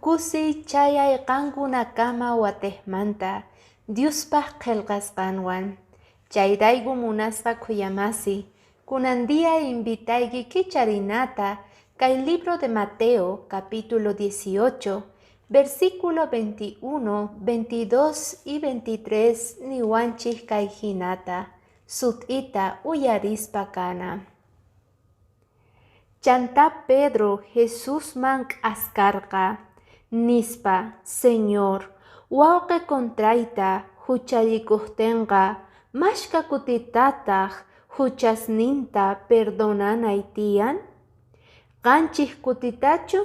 Tukusi chayay qankunakama watejmanta Diospaq qillqasqanwan. Chayrayku munasqa khuyamasi, kunandia invitayki kicharinata kay libro de Mateo capítulo 18 versículo 21, 22 y 23 niwanchik kay hinata sut'ita uyarispa kana. Chanta Pedro Jesusman k'askarqa nispa Señor wawqi kontrayta hucharikuqtinqa mashka kutitataq huchasninta perdonanay tiyan? Qanchik kutitachu?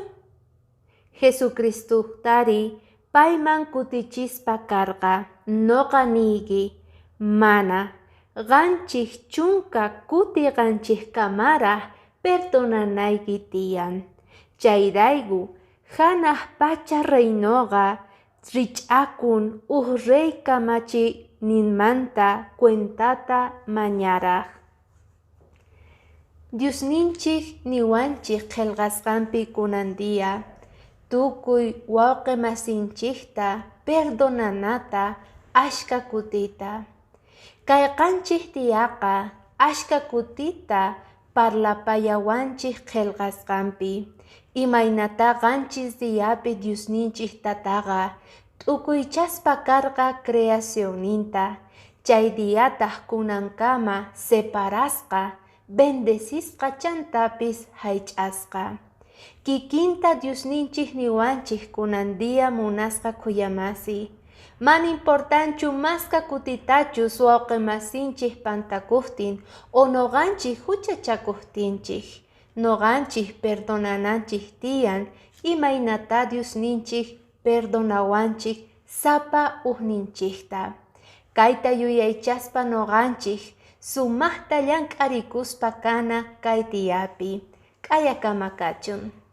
Jesucristuhtari payman kutichispa karqa noqa niyki mana, qanchik chunka kutiqanchikkamaraq perdonanayki tiyan. Chayrayku hanaq pacha reynoqa rich'akun rey kamachininmanta cuentata mañaraq. Diosninchik niwanchik qillqasqanpi kunandia tukuy wawqi masinchikta perdonanata ashka kutita. Kay qanchik tiyaqa ashka kutita parlapayawanchik qillqasqanpi. Imaynata qanchis diyapi Diosninchik tataqa t'ukuychaspa karqa creacionninta. Chay diyataq kunankama separasqa, bendecishqa chantapis haych'asqa. Kikinta Diosninchik niwanchik kunandia munasqa khuyamasi. Mana importanchu maska kutitachus wawqi masinchik pantakuqtin o noqanchik huchachakuqtinchik. Noqanchik perdonananchik tiyan imaynata Diosninchik perdonawanchik sapa uqninchikta. Kayta yuyaychaspa noqanchik sumaqta llank'arikuspa kana kay tiyapi. K'ayakama kachun.